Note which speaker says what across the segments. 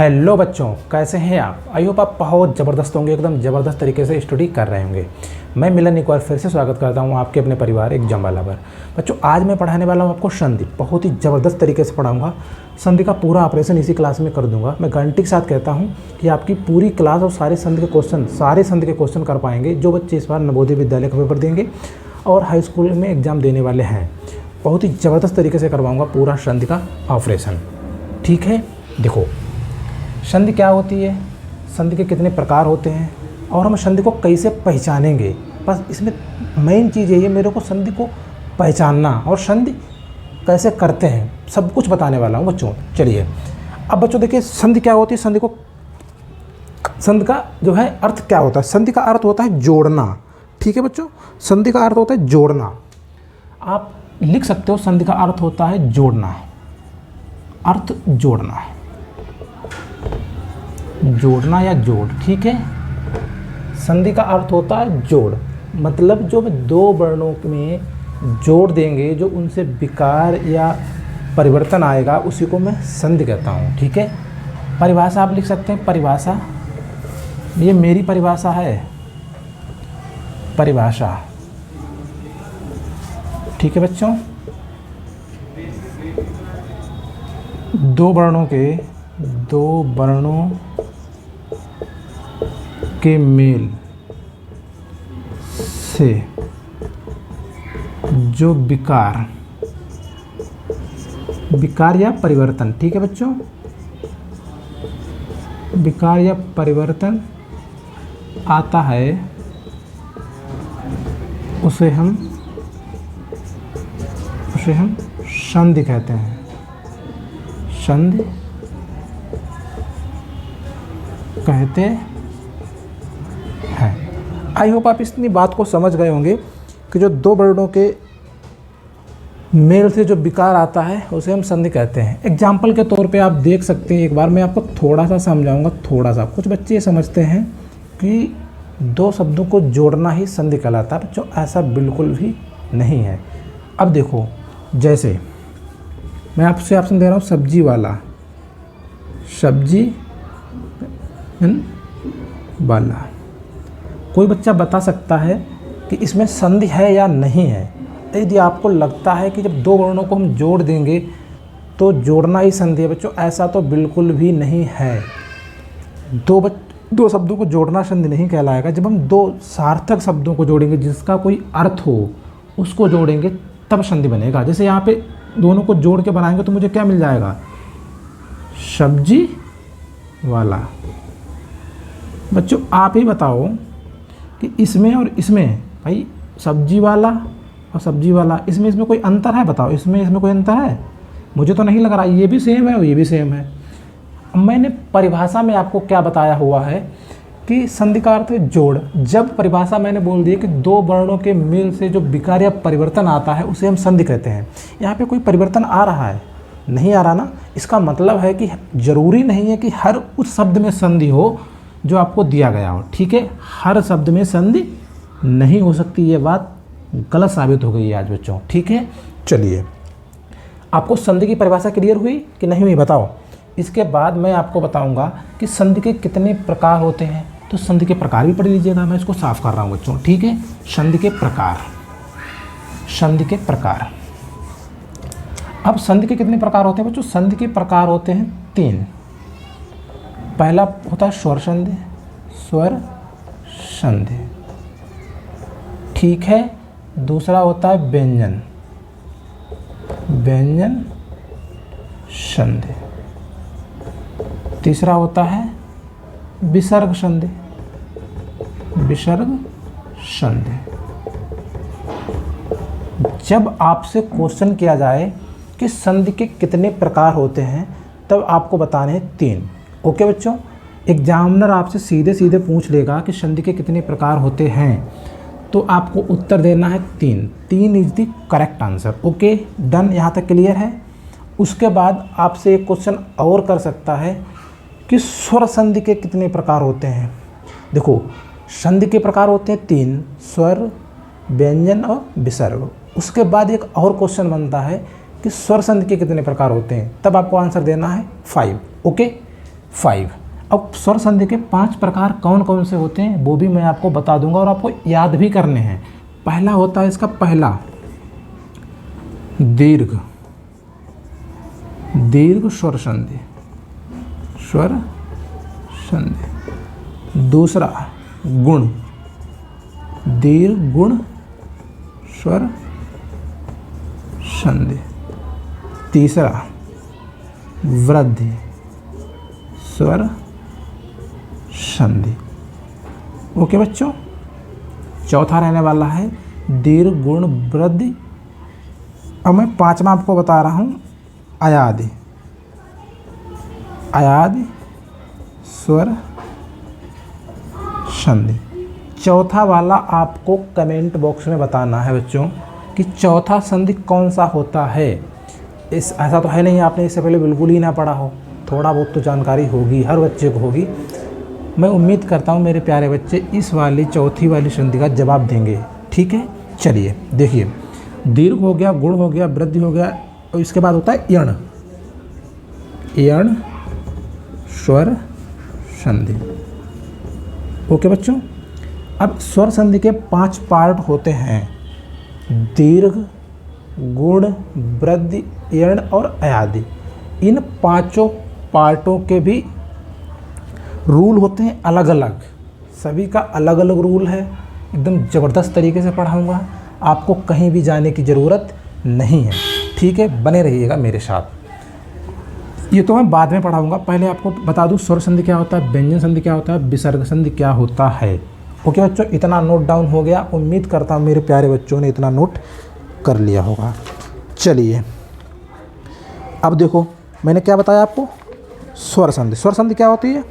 Speaker 1: Hello बच्चों, कैसे हैं आप। आई होप आप बहुत ज़बरदस्त होंगे, एकदम ज़बरदस्त तरीके से स्टडी कर रहे होंगे। मैं मिलन एक बार फिर से स्वागत करता हूं आपके अपने परिवार एग्जाम वाला पर। बच्चों, आज मैं पढ़ाने वाला हूं आपको संधि। बहुत ही ज़बरदस्त तरीके से पढ़ाऊंगा। संधि का पूरा ऑपरेशन इसी क्लास में कर दूंगा। मैं गारंटी के साथ कहता हूँ कि आपकी पूरी क्लास और सारे संधि के क्वेश्चन कर पाएंगे जो बच्चे इस बार नवोदय विद्यालय का पेपर देंगे और हाई स्कूल में एग्ज़ाम देने वाले हैं। बहुत ही ज़बरदस्त तरीके से करवाऊँगा पूरा संधि का ऑपरेशन। ठीक है, देखो संधि क्या होती है, संधि के कितने प्रकार होते हैं और हम संधि को कैसे पहचानेंगे। बस इसमें मेन चीज़ यही है, मेरे को संधि को पहचानना और संधि कैसे करते हैं सब कुछ बताने वाला हूँ बच्चों। चलिए अब बच्चों देखिए संधि क्या होती है। संधि का जो है अर्थ क्या होता है। संधि का अर्थ होता है जोड़ना। ठीक है बच्चों, संधि का अर्थ होता है जोड़ना। आप लिख सकते हो संधि का अर्थ होता है जोड़ना। अर्थ जोड़ना, जोड़ना या जोड़। ठीक है, संधि का अर्थ होता है जोड़, मतलब जो दो वर्णों में जोड़ देंगे, जो उनसे विकार या परिवर्तन आएगा, उसी को मैं संधि कहता हूँ। ठीक है, परिभाषा आप लिख सकते हैं। परिभाषा, ये मेरी परिभाषा है, परिभाषा। ठीक है बच्चों, दो वर्णों के मेल से जो विकार या परिवर्तन, ठीक है बच्चों, विकार या परिवर्तन आता है उसे हम संधि कहते हैं। संधि कहते हैं। आई होप आप इतनी बात को समझ गए होंगे कि जो दो वर्णों के मेल से जो विकार आता है उसे हम संधि कहते हैं। एग्जाम्पल के तौर पे आप देख सकते हैं, एक बार मैं आपको थोड़ा सा समझाऊंगा। थोड़ा सा कुछ बच्चे ये समझते हैं कि दो शब्दों को जोड़ना ही संधि कहलाता है। बच्चों ऐसा बिल्कुल भी नहीं है। अब देखो, जैसे मैं आपसे ऑप्शन दे रहा हूँ सब्जी वाला, सब्जी वाला। कोई बच्चा बता सकता है कि इसमें संधि है या नहीं है। यदि आपको लगता है कि जब दो वर्णों को हम जोड़ देंगे तो जोड़ना ही संधि है, बच्चों ऐसा तो बिल्कुल भी नहीं है। दो शब्दों को जोड़ना संधि नहीं कहलाएगा। जब हम दो सार्थक शब्दों को जोड़ेंगे, जिसका कोई अर्थ हो, उसको जोड़ेंगे तब संधि बनेगा। जैसे यहाँ पे दोनों को जोड़ के बनाएंगे तो मुझे क्या मिल जाएगा, सब्जी वाला। बच्चों आप ही बताओ कि इसमें और इसमें, भाई सब्जी वाला और सब्जी वाला, इसमें कोई अंतर है? बताओ, इसमें कोई अंतर है? मुझे तो नहीं लग रहा। ये भी सेम है और ये भी सेम है। मैंने परिभाषा में आपको क्या बताया हुआ है कि संधि का अर्थ है जोड़। जब परिभाषा मैंने बोल दी कि दो वर्णों के मेल से जो विकार या परिवर्तन आता है उसे हम संधि कहते हैं। यहाँ पे कोई परिवर्तन आ रहा है? नहीं आ रहा ना। इसका मतलब है कि ज़रूरी नहीं है कि हर उस शब्द में संधि हो जो आपको दिया गया हो। ठीक है, हर शब्द में संधि नहीं हो सकती। ये बात गलत साबित हो गई है आज बच्चों। ठीक है, चलिए आपको संधि की परिभाषा क्लियर हुई कि नहीं हुई, बताओ। इसके बाद मैं आपको बताऊंगा कि संधि के कितने प्रकार होते हैं। तो संधि के प्रकार भी पढ़ लीजिएगा, मैं इसको साफ कर रहा हूँ बच्चों। ठीक है, संधि के प्रकार। संधि के प्रकार, अब संधि के कितने प्रकार होते हैं बच्चों? संधि के प्रकार होते हैं तीन। पहला होता है स्वर संधि। स्वर संधि, ठीक है। दूसरा होता है व्यंजन संधि। तीसरा होता है विसर्ग संधि। विसर्ग संधि। जब आपसे क्वेश्चन किया जाए कि संधि के कितने प्रकार होते हैं, तब आपको बताने हैं तीन। ओके बच्चों, एग्जामिनर आपसे सीधे सीधे पूछ लेगा कि संधि के कितने प्रकार होते हैं, तो आपको उत्तर देना है तीन। तीन is the correct answer. Okay done, यहाँ तक क्लियर है। उसके बाद आपसे एक क्वेश्चन और कर सकता है कि स्वर संधि के कितने प्रकार होते हैं। देखो संधि के प्रकार होते हैं तीन, स्वर, व्यंजन और विसर्ग। उसके बाद एक और क्वेश्चन बनता है कि स्वर संधि के कितने प्रकार होते हैं, तब आपको आंसर देना है 5। ओके 5। अब स्वर संधि के 5 प्रकार कौन कौन से होते हैं वो भी मैं आपको बता दूंगा और आपको याद भी करने हैं। पहला होता है इसका पहला दीर्घ, दीर्घ स्वर संधि, स्वर संधि। दूसरा गुण, दीर्घ गुण स्वर संधि। तीसरा वृद्धि स्वर संधि। ओके बच्चों, चौथा रहने वाला है दीर्घ गुण वृद्धि। अब मैं 5वां आपको बता रहा हूँ अयादि, अयादि स्वर संधि। चौथा वाला आपको कमेंट बॉक्स में बताना है बच्चों कि चौथा संधि कौन सा होता है। ऐसा तो है नहीं आपने इससे पहले बिल्कुल ही ना पढ़ा हो, थोड़ा बहुत तो जानकारी होगी, हर बच्चे को होगी। मैं उम्मीद करता हूँ मेरे प्यारे बच्चे इस वाली चौथी वाली संधि का जवाब देंगे। ठीक है, चलिए देखिए, दीर्घ हो गया, गुण हो गया, वृद्धि हो गया और इसके बाद होता है यण, यण स्वर संधि। ओके बच्चों, अब स्वर संधि के 5 पार्ट होते हैं, दीर्घ, गुण, वृद्धि, यण और अयादि। इन 5 पार्टों के भी रूल होते हैं अलग अलग, सभी का अलग अलग रूल है। एकदम ज़बरदस्त तरीके से पढ़ाऊँगा, आपको कहीं भी जाने की ज़रूरत नहीं है। ठीक है, बने रहिएगा मेरे साथ। ये तो मैं बाद में पढ़ाऊँगा, पहले आपको बता दूँ स्वर संधि क्या होता है, व्यंजन संधि क्या होता है, विसर्ग संधि क्या होता है। ओके बच्चों, इतना नोट डाउन हो गया। उम्मीद करता हूँ मेरे प्यारे बच्चों ने इतना नोट कर लिया होगा। चलिए अब देखो, मैंने क्या बताया आपको, स्वर संधि। स्वर संधि क्या होती है,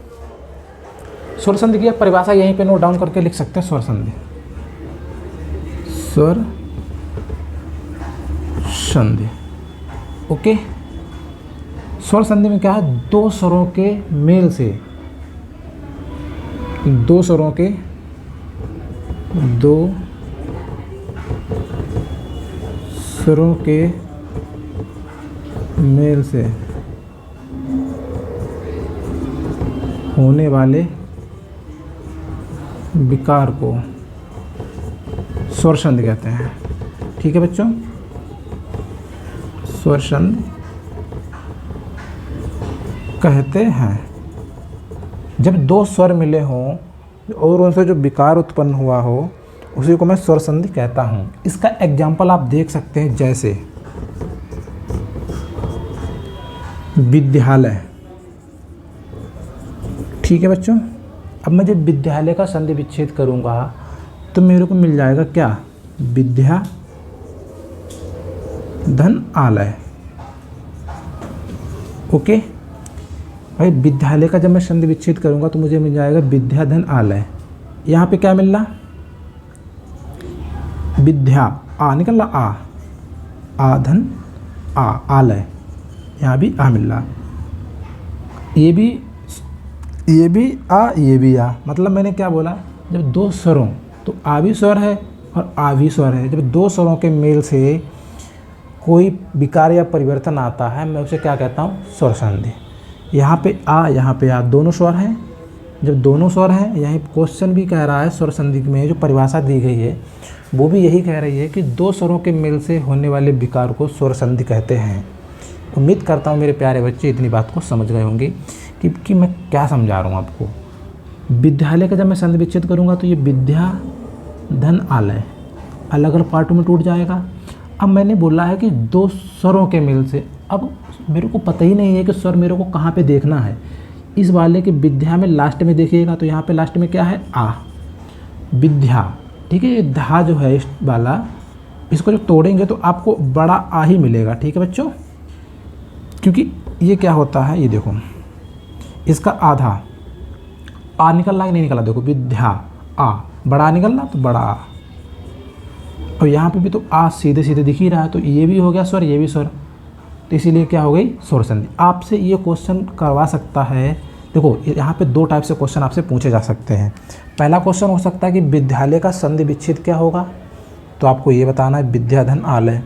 Speaker 1: स्वर संधि की परिभाषा यहीं पे नोट डाउन करके लिख सकते हैं। स्वर संधि, स्वर संधि। ओके, स्वर संधि में क्या है, 2 स्वरों के मेल से, 2 स्वरों के, 2 स्वरों के मेल से होने वाले विकार को स्वर संधि कहते हैं। ठीक है बच्चों, स्वर संधि कहते हैं। जब 2 स्वर मिले हों और उनसे जो विकार उत्पन्न हुआ हो उसी को मैं स्वर संधि कहता हूँ। इसका एग्जाम्पल आप देख सकते हैं, जैसे विद्यालय। ठीक है बच्चों, अब मैं जब विद्यालय का संधि विच्छेद करूँगा तो मेरे को मिल जाएगा क्या, विद्या धन आलय। ओके भाई, विद्यालय का जब मैं संधि विच्छेद करूँगा तो मुझे मिल जाएगा विद्या धन आलय। यहाँ पे क्या मिल रहा, विद्या आ निकल रहा, आ धन आ, आलय। यहाँ भी आ मिल रहा, ये भी आ, ये भी आ। मतलब मैंने क्या बोला, जब 2 स्वरों, तो आ भी स्वर है और आ भी स्वर है, जब 2 स्वरों के मेल से कोई विकार या परिवर्तन आता है मैं उसे क्या कहता हूँ, स्वर संधि। यहाँ पे आ, यहाँ पे आ, दोनों स्वर हैं। जब दोनों स्वर हैं, यही क्वेश्चन भी कह रहा है, स्वर संधि में जो परिभाषा दी गई है वो भी यही कह रही है कि 2 स्वरों के मेल से होने वाले विकार को स्वर संधि कहते हैं। उम्मीद करता हूँ मेरे प्यारे बच्चे इतनी बात को समझ गए होंगे कि मैं क्या समझा रहा हूँ आपको। विद्यालय का जब मैं संधि विच्छेद करूँगा तो ये विद्या धन आलय अलग अलग पार्टों में टूट जाएगा। अब मैंने बोला है कि 2 स्वरों के मेल से, अब मेरे को पता ही नहीं है कि स्वर मेरे को कहाँ पे देखना है। इस वाले के विद्या में लास्ट में देखिएगा तो यहाँ पे लास्ट में क्या है, आ, विद्या। ठीक है, ये धा जो है इस वाला, इसको जब तोड़ेंगे तो आपको बड़ा आ ही मिलेगा। ठीक है बच्चों, क्योंकि ये क्या होता है, ये देखो इसका आधा आ निकल रहा है, नहीं निकला, देखो विद्या आ, बड़ा निकल रहा तो बड़ा आ। और यहाँ पे भी तो आ सीधे सीधे दिख ही रहा है, तो ये भी हो गया स्वर, ये भी स्वर, तो इसीलिए क्या हो गई, स्वर संधि। आपसे ये क्वेश्चन करवा सकता है। देखो यहाँ पे 2 टाइप से क्वेश्चन आपसे पूछे जा सकते हैं। पहला क्वेश्चन हो सकता है कि विद्यालय का संधि विच्छेद क्या होगा, तो आपको ये बताना है विद्या धन आलय।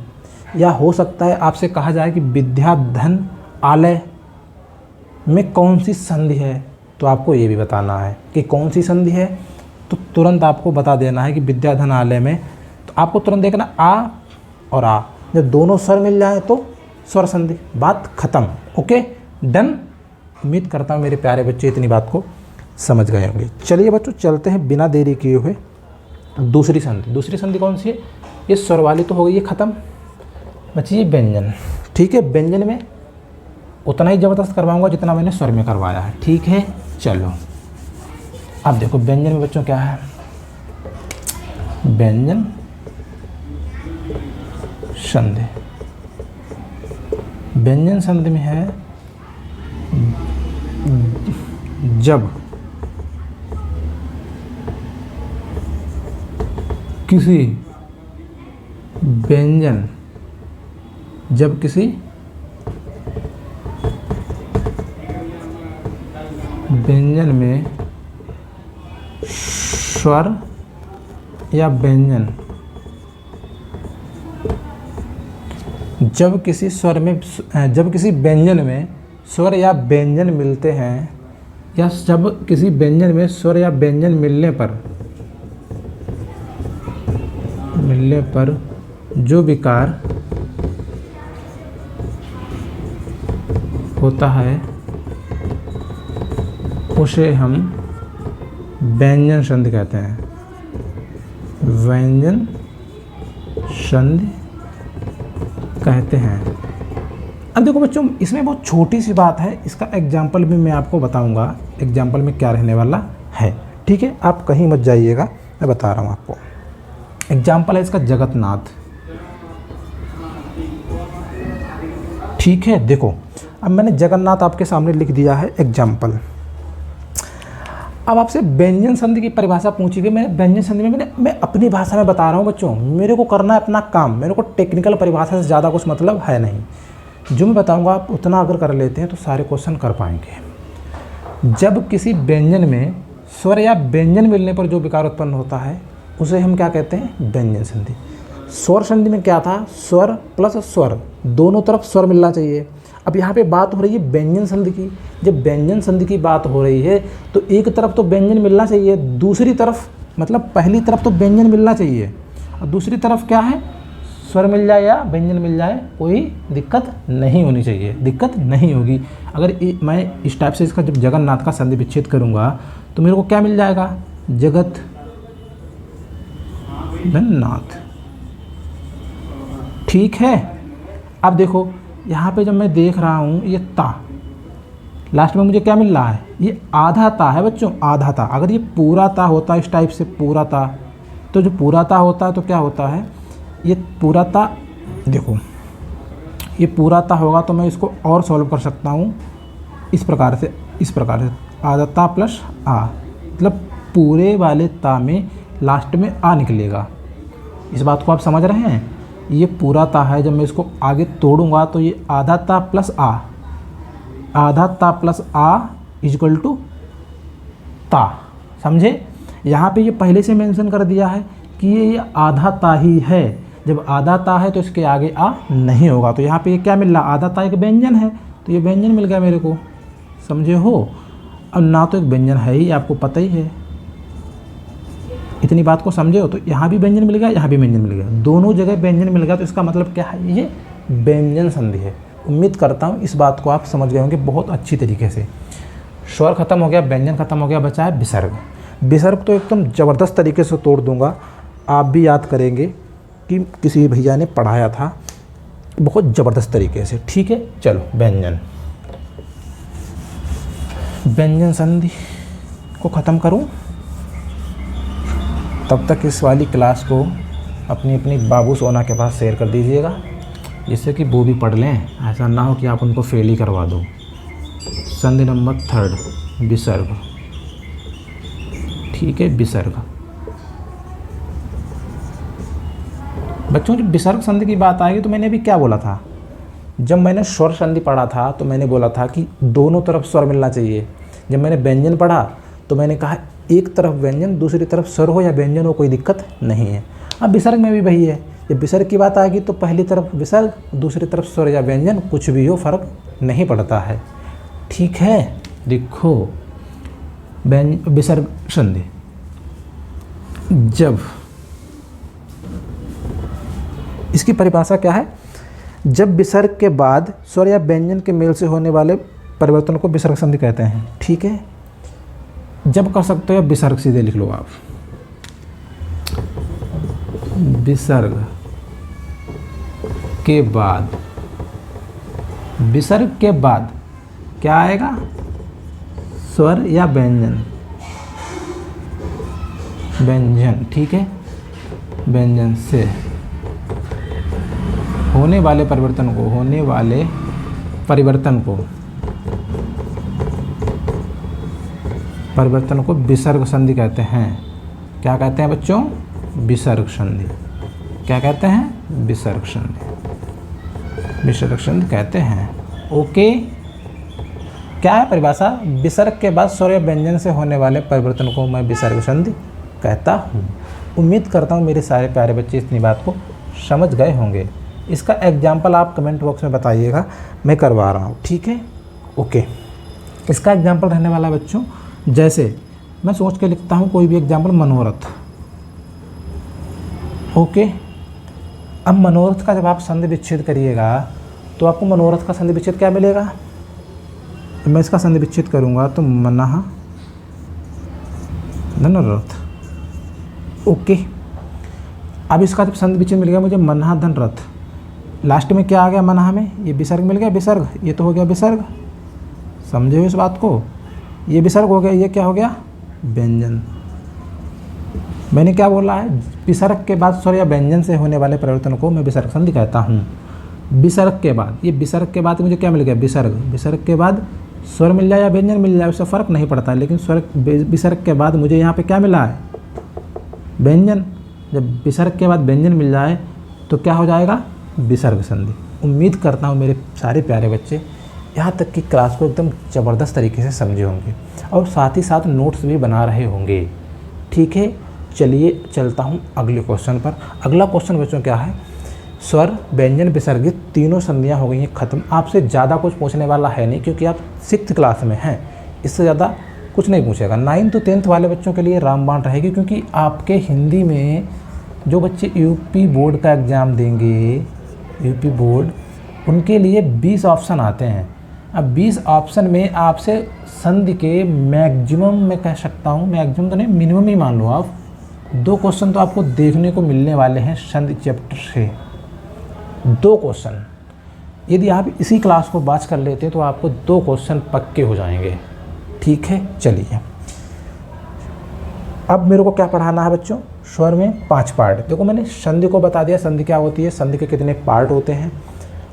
Speaker 1: या हो सकता है आपसे कहा जाए कि विद्या धन आलय, में कौन सी संधि है, तो आपको ये भी बताना है कि कौन सी संधि है। तो तुरंत आपको बता देना है कि विद्याधनालय में, तो आपको तुरंत देखना आ और आ, जब दोनों स्वर मिल जाए तो स्वर संधि, बात खत्म। Okay done. उम्मीद करता हूँ मेरे प्यारे बच्चे इतनी बात को समझ गए होंगे। चलिए बच्चों चलते हैं बिना देरी किए हुए दूसरी संधि। दूसरी संधि कौन सी है, ये स्वर वाली तो हो गई है ख़त्म, बची ये व्यंजन। ठीक है, व्यंजन में उतना ही ज़बरदस्त करवाऊंगा जितना मैंने स्वर में करवाया है। ठीक है, चलो अब देखो व्यंजन में बच्चों क्या है, व्यंजन संधि। व्यंजन संधि में है जब किसी व्यंजन, जब किसी व्यंजन में स्वर या व्यंजन, जब किसी स्वर में, जब किसी व्यंजन में स्वर या व्यंजन मिलते हैं, या जब किसी व्यंजन में स्वर या व्यंजन मिलने पर जो विकार होता है उसे हम व्यंजन संधि कहते हैं। व्यंजन संधि कहते हैं। अब देखो बच्चों इसमें बहुत छोटी सी बात है, इसका एग्जाम्पल भी मैं आपको बताऊंगा, एग्जाम्पल में क्या रहने वाला है। ठीक है, आप कहीं मत जाइएगा, मैं बता रहा हूँ आपको। एग्जाम्पल है इसका जगन्नाथ। ठीक है, देखो अब मैंने जगन्नाथ आपके सामने लिख दिया है एग्जाम्पल। अब आपसे व्यंजन संधि की परिभाषा पूछी गई। मैं व्यंजन संधि में मैं अपनी भाषा में बता रहा हूँ बच्चों, मेरे को करना है अपना काम, मेरे को टेक्निकल परिभाषा से ज़्यादा कुछ मतलब है नहीं। जो मैं बताऊँगा आप उतना अगर कर लेते हैं तो सारे क्वेश्चन कर पाएंगे। जब किसी व्यंजन में स्वर या व्यंजन मिलने पर जो विकार उत्पन्न होता है उसे हम क्या कहते हैं, व्यंजन संधि। स्वर संधि में क्या था, स्वर प्लस स्वर, दोनों तरफ स्वर मिलना चाहिए। अब यहाँ पे बात हो रही है व्यंजन संधि की। जब व्यंजन संधि की बात हो रही है तो एक तरफ तो व्यंजन मिलना चाहिए, दूसरी तरफ मतलब पहली तरफ तो व्यंजन मिलना चाहिए और दूसरी तरफ क्या है, स्वर मिल जाए या व्यंजन मिल जाए, कोई दिक्कत नहीं होनी चाहिए, दिक्कत नहीं होगी। अगर मैं इस टाइप से इसका जब जगन्नाथ का संधि विच्छेद करूँगा तो मेरे को क्या मिल जाएगा, जगत नाथ। ठीक है, अब देखो यहाँ पे जब मैं देख रहा हूँ ये ता, लास्ट में मुझे क्या मिल रहा है, ये आधा ता है बच्चों, आधा ता। अगर ये पूरा ता होता है इस टाइप से पूरा ता, तो जो पूरा ता होता है तो क्या होता है, ये पूरा ता, देखो ये पूरा ता होगा तो मैं इसको और सॉल्व कर सकता हूँ इस प्रकार से, इस प्रकार से आधा ता प्लस आ, मतलब पूरे वाले ता में लास्ट में आ निकलेगा। इस बात को आप समझ रहे हैं, ये पूरा ता है, जब मैं इसको आगे तोड़ूंगा तो ये आधा ता प्लस आ, आधा ता प्लस आ इक्वल टू ता, समझे। यहाँ पे ये पहले से मेंशन कर दिया है कि ये आधा ता ही है। जब आधा ता है तो इसके आगे आ नहीं होगा, तो यहाँ पे ये क्या मिल रहा, आधा ता एक व्यंजन है तो ये व्यंजन मिल गया मेरे को, समझे हो। अब ना तो एक व्यंजन है ही, आपको पता ही है, इतनी बात को समझे हो। तो यहाँ भी व्यंजन मिल गया, यहाँ भी व्यंजन मिल गया, दोनों जगह व्यंजन मिल गया, तो इसका मतलब क्या है, ये व्यंजन संधि है। उम्मीद करता हूँ इस बात को आप समझ गए होंगे बहुत अच्छी तरीके से। स्वर खत्म हो गया, व्यंजन खत्म हो गया, बचा है विसर्ग। विसर्ग तो एकदम ज़बरदस्त तरीके से तोड़ दूंगा, आप भी याद करेंगे कि किसी भैया ने पढ़ाया था बहुत ज़बरदस्त तरीके से। ठीक है, चलो व्यंजन, व्यंजन संधि को ख़त्म करूं, तब तक इस वाली क्लास को अपनी अपनी बाबू सोना के पास शेयर कर दीजिएगा, जिससे कि वो भी पढ़ लें, ऐसा ना हो कि आप उनको फेल ही करवा दो। संधि नंबर 3 विसर्ग। ठीक है, विसर्ग। बच्चों जब विसर्ग संधि की बात आएगी तो मैंने अभी क्या बोला था, जब मैंने स्वर संधि पढ़ा था तो मैंने बोला था कि दोनों तरफ स्वर मिलना चाहिए। जब मैंने व्यंजन पढ़ा तो मैंने कहा एक तरफ व्यंजन दूसरी तरफ स्वर हो या व्यंजन हो, कोई दिक्कत नहीं है। अब विसर्ग में भी वही है, जब विसर्ग की बात आएगी तो पहली तरफ विसर्ग दूसरी तरफ स्वर या व्यंजन, कुछ भी हो फर्क नहीं पड़ता है। ठीक है, देखो विसर्ग संधि, जब इसकी परिभाषा क्या है, जब विसर्ग के बाद स्वर या व्यंजन के मेल से होने वाले परिवर्तन को विसर्ग संधि कहते हैं। ठीक है, जब कर सकते हो विसर्ग सीधे लिख लो आप, विसर्ग के बाद, विसर्ग के बाद क्या आएगा, स्वर या व्यंजन, व्यंजन, ठीक है, व्यंजन से होने वाले परिवर्तन को, होने वाले परिवर्तन को, परिवर्तन को विसर्ग संधि कहते हैं। क्या कहते हैं बच्चों, विसर्ग संधि। क्या कहते हैं, विसर्ग संधि, विसर्ग संधि कहते हैं। ओके, क्या है परिभाषा, विसर्ग के बाद स्वर या व्यंजन से होने वाले परिवर्तन को मैं विसर्ग संधि कहता हूँ। उम्मीद करता हूँ मेरे सारे प्यारे बच्चे इतनी बात को समझ गए होंगे। इसका एग्जाम्पल आप कमेंट बॉक्स में बताइएगा, मैं करवा रहा हूँ। ठीक है, ओके। इसका एग्जाम्पल रहने वाला बच्चों, जैसे मैं सोच के लिखता हूँ कोई भी एग्जाम्पल, मनोरथ। ओके, अब मनोरथ का जब आप संधि विच्छेद करिएगा तो आपको मनोरथ का संधि विच्छेद क्या मिलेगा, मैं इसका संधि विच्छेद करूँगा तो मनः धनरथ। ओके, अब इसका जब संधि विच्छेद मिल गया मुझे, मनः धन रथ, लास्ट में क्या आ गया, मनः में ये विसर्ग मिल गया, विसर्ग, ये तो हो गया विसर्ग, समझे हो इस बात को, ये विसर्ग हो गया, ये क्या हो गया, व्यंजन। मैंने क्या बोला है, विसर्ग के बाद स्वर या व्यंजन से होने वाले परिवर्तन को मैं विसर्ग संधि कहता हूँ। विसर्ग के बाद, ये विसर्ग के बाद मुझे क्या मिल गया, विसर्ग, विसर्ग के बाद स्वर मिल जाए या व्यंजन मिल जाए उससे फ़र्क नहीं पड़ता है, लेकिन स्वर विसर्ग के बाद मुझे यहाँ पे क्या मिला है, व्यंजन। जब विसर्ग के बाद व्यंजन मिल जाए तो क्या हो जाएगा, विसर्ग संधि। उम्मीद करता हूँ मेरे सारे प्यारे बच्चे यहाँ तक की क्लास को एकदम ज़बरदस्त तरीके से समझे होंगे और साथ ही साथ नोट्स भी बना रहे होंगे। ठीक है, चलिए चलता हूँ अगले क्वेश्चन पर। अगला क्वेश्चन बच्चों क्या है, स्वर व्यंजन विसर्गित तीनों संधियाँ हो गई हैं ख़त्म। आपसे ज़्यादा कुछ पूछने वाला है नहीं क्योंकि आप 6th क्लास में हैं, इससे ज़्यादा कुछ नहीं पूछेगा। 9th to 10th वाले बच्चों के लिए रामबाण रहेगी, क्योंकि आपके हिंदी में जो बच्चे यूपी बोर्ड का एग्ज़ाम देंगे, यूपी बोर्ड, उनके लिए 20 ऑप्शन आते हैं। अब 20 ऑप्शन में आपसे संधि के मैक्सिमम, मैं कह सकता हूँ मैक्सिमम तो नहीं, मिनिमम ही मान लो आप, 2 क्वेश्चन तो आपको देखने को मिलने वाले हैं संधि चैप्टर से। 2 क्वेश्चन, यदि आप इसी क्लास को बात कर लेते हैं तो आपको 2 क्वेश्चन पक्के हो जाएंगे। ठीक है, चलिए अब मेरे को क्या पढ़ाना है बच्चों, स्वर में 5 पार्ट। देखो मैंने संधि को बता दिया, संधि क्या होती है, संधि के कितने पार्ट होते हैं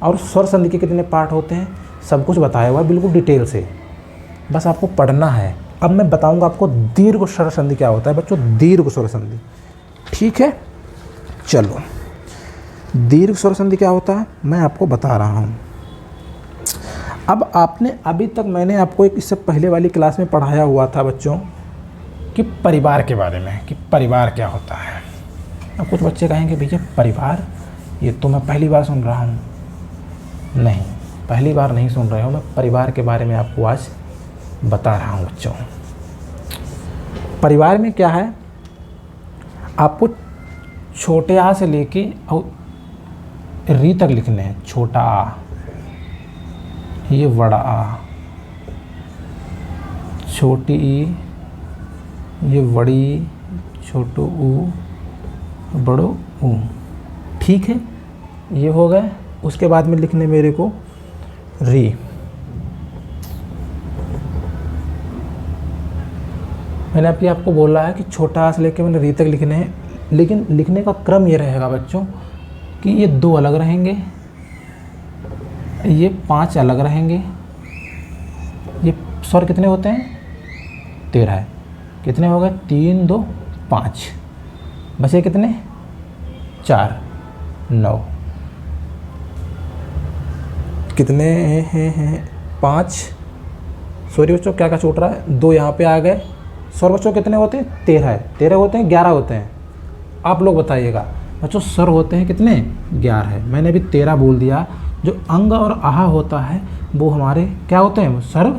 Speaker 1: और स्वर संधि के कितने पार्ट होते हैं, सब कुछ बताया हुआ है बिल्कुल डिटेल से, बस आपको पढ़ना है। अब मैं बताऊंगा आपको दीर्घ स्वर संधि क्या होता है बच्चों, दीर्घ स्वर संधि। ठीक है, चलो दीर्घ स्वर संधि क्या होता है मैं आपको बता रहा हूँ। अब आपने अभी तक, मैंने आपको एक इससे पहले वाली क्लास में पढ़ाया हुआ था बच्चों कि परिवार के बारे में, कि परिवार क्या होता है। अब कुछ बच्चे कहेंगे भैया परिवार, ये तो मैं पहली बार सुन रहा हूँ। नहीं, पहली बार नहीं सुन रहे हो, मैं परिवार के बारे में आपको आज बता रहा हूँ बच्चों। परिवार में क्या है, आपको छोटे आ से लेके और री तक लिखने हैं। छोटा आ, ये बड़ा आ, छोटी ई, ये बड़ी, छोटू ऊ, बड़ो ऊ। ठीक है, ये हो गए। उसके बाद में लिखने मेरे को री। मैंने अभी आपको बोला है कि छोटा आ से लेके मैंने री तक लिखने हैं, लेकिन लिखने का क्रम ये रहेगा बच्चों कि ये 2 अलग रहेंगे, ये 5 अलग रहेंगे। ये स्वर कितने होते हैं, 13 है। कितने हो गए, 3 2 5, बचे कितने, 4 9, कितने हैं 5। सॉरी बच्चों, क्या क्या छूट रहा है, 2 यहाँ पे आ गए। स्वर बच्चों कितने होते हैं, 13 है। 13 होते हैं, 11 होते हैं, आप लोग बताइएगा बच्चों। स्वर होते हैं कितने, 11 है। मैंने अभी 13 बोल दिया। जो अंग और आहा होता है वो हमारे क्या होते हैं, स्वर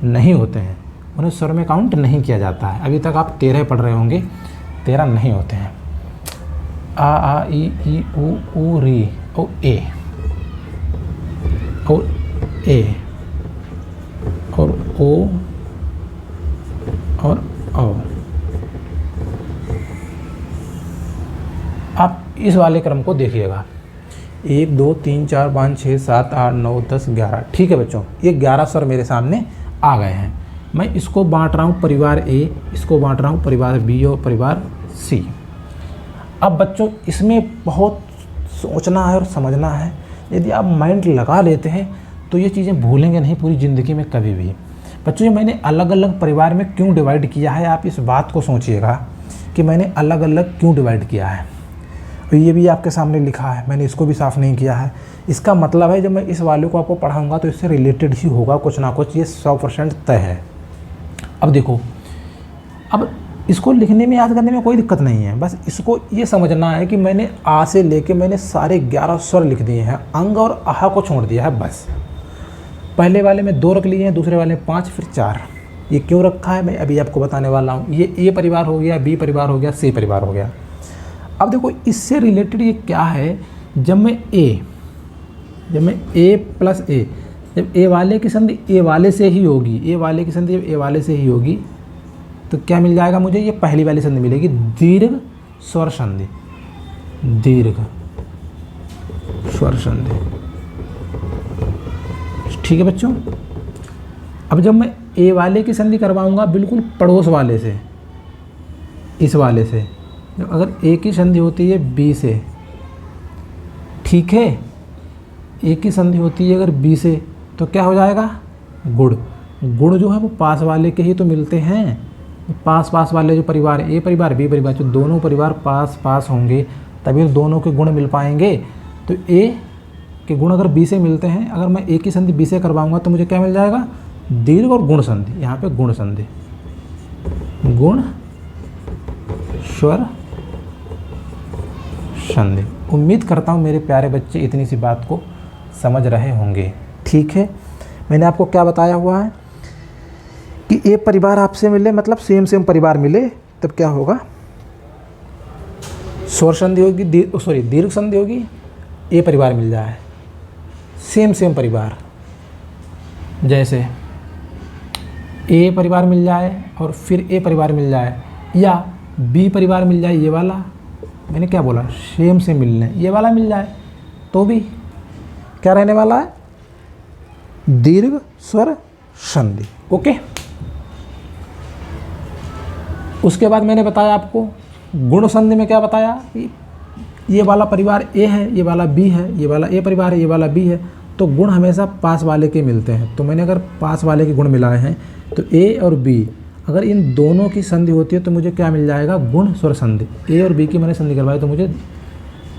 Speaker 1: नहीं होते हैं, उन्हें स्वर में काउंट नहीं किया जाता है। अभी तक आप 13 पढ़ रहे होंगे, 13 नहीं होते हैं। आ ई उ री ओ ए और ए और ओ और औ। आप इस वाले क्रम को देखिएगा, 1 2 3 4 5 6 7 8 9 10 11। ठीक है बच्चों, ये 11 स्वर मेरे सामने आ गए हैं। मैं इसको बांट रहा हूँ परिवार ए, इसको बांट रहा हूँ परिवार बी और परिवार सी। अब बच्चों इसमें बहुत सोचना है और समझना है। यदि आप माइंड लगा लेते हैं तो ये चीज़ें भूलेंगे नहीं पूरी ज़िंदगी में कभी भी। बच्चों ये मैंने अलग अलग परिवार में क्यों डिवाइड किया है, आप इस बात को सोचिएगा कि मैंने अलग अलग क्यों डिवाइड किया है। तो ये भी आपके सामने लिखा है, मैंने इसको भी साफ़ नहीं किया है। इसका मतलब है जब मैं इस वाले को आपको पढ़ाऊँगा तो इससे रिलेटेड ही होगा कुछ ना कुछ, ये 100% तय है। अब देखो, अब इसको लिखने में याद करने में कोई दिक्कत नहीं है, बस इसको ये समझना है कि मैंने आ से लेके मैंने सारे 11 स्वर लिख दिए हैं, अंग और आहा को छोड़ दिया है बस। पहले वाले में 2 रख लिए हैं, दूसरे वाले में 5, फिर 4। ये क्यों रखा है मैं अभी आपको बताने वाला हूँ। ये ए परिवार हो गया, बी परिवार हो गया, सी परिवार हो गया। अब देखो इससे रिलेटेड ये क्या है, जब मैं ए प्लस ए, जब ए वाले की संधि ए वाले से ही होगी, ए वाले की संधि जब ए वाले से ही होगी तो क्या मिल जाएगा मुझे, ये पहली वाली संधि मिलेगी, दीर्घ स्वर संधि, दीर्घ स्वर संधि। ठीक है बच्चों। अब जब मैं ए वाले की संधि करवाऊंगा बिल्कुल पड़ोस वाले से, इस वाले से, अगर ए की संधि होती है बी से, ठीक है, ए की संधि होती है अगर बी से तो क्या हो जाएगा, गुण। गुण जो है वो पास वाले के ही तो मिलते हैं, पास वाले जो परिवार ए परिवार बी परिवार, जो दोनों परिवार पास होंगे तभी दोनों के गुण मिल पाएंगे। तो ए के गुण अगर बी से मिलते हैं, अगर मैं ए की संधि बी से करवाऊंगा तो मुझे क्या मिल जाएगा, दीर्घ और गुण संधि। यहाँ पे गुण संधि, गुण स्वर संधि। उम्मीद करता हूँ मेरे प्यारे बच्चे इतनी सी बात को समझ रहे होंगे। ठीक है, मैंने आपको क्या बताया हुआ है कि ए परिवार आपसे मिले, मतलब सेम परिवार मिले, तब क्या होगा, स्वर संधि होगी, दीर्घ संधि होगी, ए परिवार मिल जाए, सेम परिवार, जैसे ए परिवार मिल जाए और फिर ए परिवार मिल जाए, या बी परिवार मिल जाए, ये वाला मैंने क्या बोला, सेम मिलने, ये वाला मिल जाए तो भी क्या रहने वाला है, दीर्घ स्वर संधि। ओके। उसके बाद मैंने बताया आपको गुण संधि में क्या बताया कि ये वाला परिवार ए है, ये वाला बी है, ये वाला ए परिवार है, ये वाला बी है, तो गुण हमेशा पास वाले के मिलते हैं। तो मैंने अगर पास वाले के गुण मिलाए हैं तो ए और बी, अगर इन दोनों की संधि होती है तो मुझे क्या मिल जाएगा, गुण स्वर संधि। ए और बी की मैंने संधि करवाई तो मुझे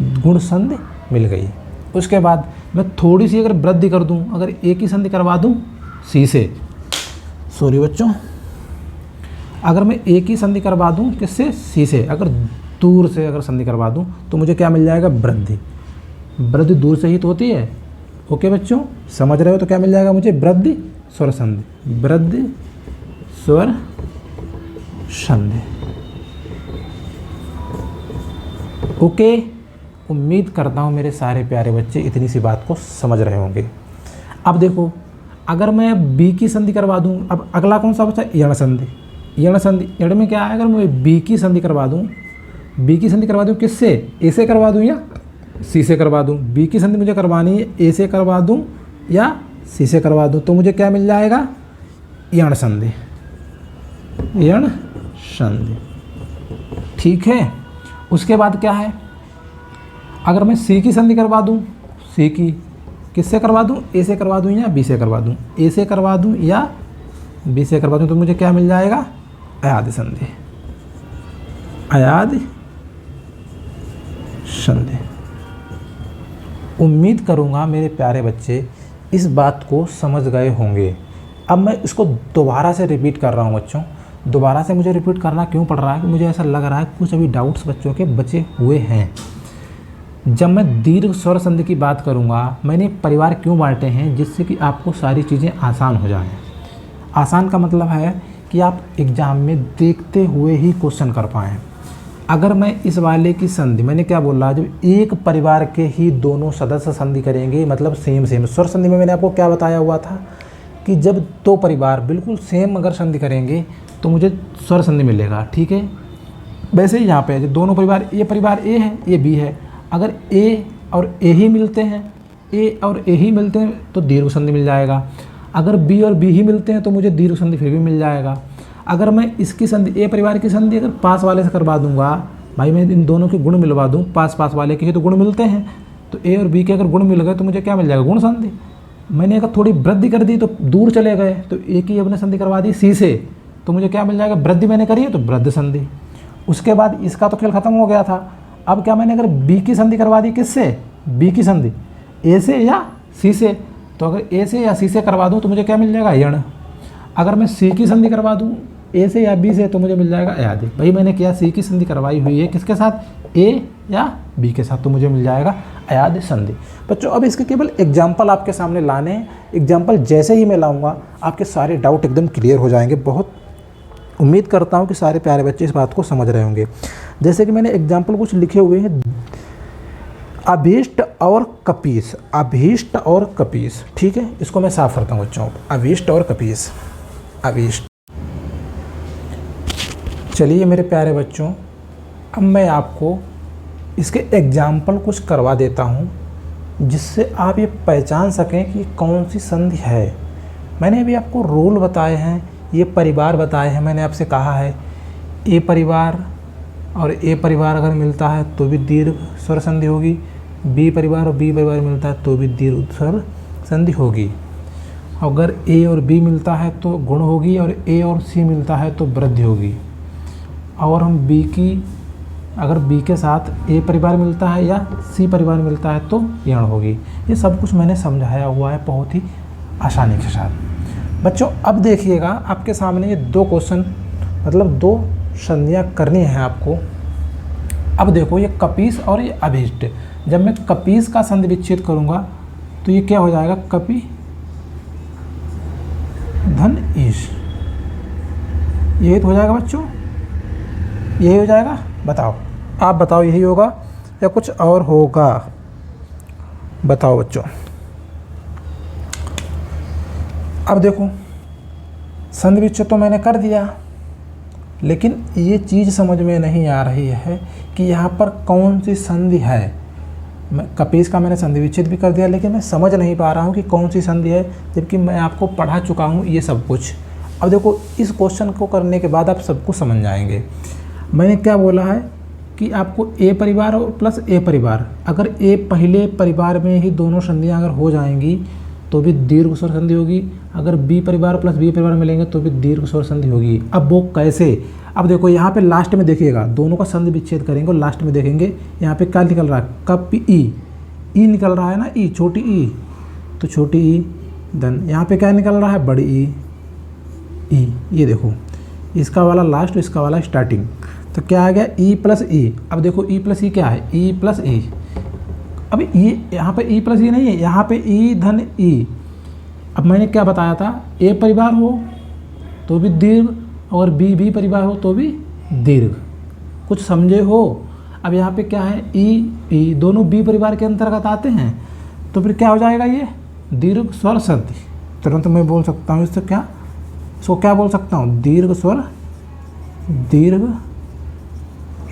Speaker 1: गुण संधि मिल गई। उसके बाद मैं थोड़ी सी अगर वृद्धि कर दूं, अगर ए की संधि करवा दूं सी से, सॉरी बच्चों, अगर मैं ए की संधि करवा दूं किससे, सी से, अगर दूर से अगर संधि करवा दूं तो मुझे क्या मिल जाएगा, वृद्धि। वृद्धि दूर से ही तो होती है। ओके बच्चों, समझ रहे हो, तो क्या मिल जाएगा मुझे, वृद्धि स्वर संधि, वृद्धि स्वर संधि। ओके, उम्मीद करता हूँ मेरे सारे प्यारे बच्चे इतनी सी बात को समझ रहे होंगे। अब देखो, अगर मैं बी की संधि करवा दूँ, अब अगला कौन सा बचा, यण संधि। यण संधि, यण में क्या है, अगर मैं बी की संधि करवा दूँ, बी की संधि करवा दूँ किससे, ए से करवा दूँ या सी से करवा दूँ। बी की संधि मुझे करवानी है, ए से करवा दूँ या सी से करवा दूँ, तो मुझे क्या मिल जाएगा, यण संधि, यण संधि। ठीक है। उसके बाद क्या है, अगर मैं सी की संधि करवा दूँ, सी की किससे करवा दूँ, ए से करवा दूँ या बी से करवा दूँ, ए से करवा दूँ या बी से करवा दूँ, तो मुझे क्या मिल जाएगा, अयादि संधि, अयादि संधि। उम्मीद करूँगा मेरे प्यारे बच्चे इस बात को समझ गए होंगे। अब मैं इसको दोबारा से रिपीट कर रहा हूँ बच्चों। दोबारा से मुझे रिपीट करना क्यों पड़ रहा है कि मुझे ऐसा लग रहा है कुछ अभी डाउट्स बच्चों के बचे हुए हैं। जब मैं दीर्घ स्वर संधि की बात करूँगा, मैंने परिवार क्यों बांटे हैं, जिससे कि आपको सारी चीज़ें आसान हो जाएं। आसान का मतलब है कि आप एग्ज़ाम में देखते हुए ही क्वेश्चन कर पाएँ। अगर मैं इस वाले की संधि, मैंने क्या बोला, जब एक परिवार के ही दोनों सदस्य संधि करेंगे, मतलब सेम स्वर संधि में मैंने आपको क्या बताया हुआ था कि जब दो परिवार बिल्कुल सेम अगर संधि करेंगे तो मुझे स्वर संधि मिलेगा, ठीक है। वैसे ही यहाँ पे जो दोनों परिवार ए है, ये बी है, अगर ए और ए ही मिलते हैं, ए और ए ही मिलते हैं तो दीर्घ संधि मिल जाएगा। अगर बी और बी ही मिलते हैं तो मुझे दीर्घ संधि फिर भी मिल जाएगा। अगर मैं इसकी संधि, ए परिवार की संधि अगर पास वाले से करवा दूंगा, भाई मैं इन दोनों के गुण मिलवा दूं, पास पास वाले के ही तो गुण मिलते हैं, तो ए और बी के अगर गुण मिल गए तो मुझे क्या मिल जाएगा, गुण संधि। मैंने अगर थोड़ी वृद्धि कर दी तो दूर चले गए, तो ए की अपने संधि करवा दी सी से, तो मुझे क्या मिल जाएगा, वृद्धि मैंने करी है तो वृद्धि संधि। उसके बाद इसका तो खेल खत्म हो गया था। अब क्या, मैंने अगर बी की संधि करवा दी, किससे, बी की संधि ए से या सी से, तो अगर ए से या सी से करवा दूँ तो मुझे क्या मिल जाएगा, यण। अगर मैं सी की संधि करवा दूँ ए से या बी से तो मुझे मिल जाएगा अयादि। भाई मैंने क्या, सी की संधि करवाई हुई है किसके साथ, ए या बी के साथ, तो मुझे मिल जाएगा अयादि संधि। बच्चों अब इसके केवल एग्जाम्पल आपके सामने लाने हैं। एग्जाम्पल जैसे ही मैं लाऊंगा आपके सारे डाउट एकदम क्लियर हो जाएंगे। बहुत उम्मीद करता हूँ कि सारे प्यारे बच्चे इस बात को समझ रहे होंगे। जैसे कि मैंने एग्जाम्पल कुछ लिखे हुए हैं, अभीष्ट और कपीस, अभीष्ट और कपीस, ठीक है। इसको मैं साफ करता हूँ बच्चों, अभीष्ट और कपीस, अभीष्ट। चलिए मेरे प्यारे बच्चों, अब मैं आपको इसके एग्जाम्पल कुछ करवा देता हूँ जिससे आप ये पहचान सकें कि कौन सी संधि है। मैंने अभी आपको रूल बताए हैं, ये परिवार बताए हैं। मैंने आपसे कहा है ए परिवार और ए परिवार अगर मिलता है तो भी दीर्घ स्वर संधि होगी, बी परिवार और बी परिवार मिलता है तो भी दीर्घ स्वर संधि होगी। अगर ए और बी मिलता है तो गुण होगी, और ए और सी मिलता है तो वृद्धि होगी। और हम बी की, अगर बी के साथ ए परिवार मिलता है या सी परिवार मिलता है तो यण होगी। ये सब कुछ मैंने समझाया हुआ है बहुत ही आसानी के साथ। बच्चों अब देखिएगा आपके सामने ये दो क्वेश्चन, मतलब दो संधियाँ करनी है आपको। अब देखो ये कपीस और ये अभीष्ट। जब मैं कपीस का संधि विच्छेद करूँगा तो ये क्या हो जाएगा, कपि धन ईश, यही तो हो जाएगा बच्चों, यही हो जाएगा। बताओ, आप बताओ यही होगा या कुछ और होगा, बताओ बच्चों। अब देखो संधि विच्छेद तो मैंने कर दिया, लेकिन ये चीज़ समझ में नहीं आ रही है कि यहाँ पर कौन सी संधि है। मैं कपीस का मैंने संधि विच्छेद भी कर दिया, लेकिन मैं समझ नहीं पा रहा हूँ कि कौन सी संधि है, जबकि मैं आपको पढ़ा चुका हूँ ये सब कुछ। अब देखो इस क्वेश्चन को करने के बाद आप सब कुछ समझ जाएंगे। मैंने क्या बोला है कि आपको ए परिवार और प्लस ए परिवार, अगर ए पहले परिवार में ही दोनों संधियाँ अगर हो जाएंगी तो भी दीर्घ स्वर संधि होगी। अगर बी परिवार प्लस बी परिवार मिलेंगे तो भी दीर्घ स्वर संधि होगी। अब वो कैसे, अब देखो यहाँ पे लास्ट में देखिएगा, दोनों का संधि विच्छेद करेंगे और लास्ट में देखेंगे यहाँ पे क्या निकल रहा है, कप ई निकल रहा है ना, ई छोटी ई, तो छोटी ई धन यहाँ पे क्या निकल रहा है, बड़ी ई। ये देखो इसका वाला लास्ट, इसका वाला स्टार्टिंग, तो क्या आ गया ई प्लस ई। अब देखो ई प्लस ई क्या है, ई प्लस ई। अब ये यहाँ पे ई प्लस ई नहीं है, यहाँ पे ई धन ई। अब मैंने क्या बताया था, ए परिवार हो तो भी दीर्घ और बी परिवार हो तो भी दीर्घ, कुछ समझे हो। अब यहाँ पे क्या है, ई दोनों बी परिवार के अंतर्गत आते हैं, तो फिर क्या हो जाएगा, ये दीर्घ स्वर संधि। तुरंत मैं बोल सकता हूँ इससे क्या, इसको क्या बोल सकता हूँ, दीर्घ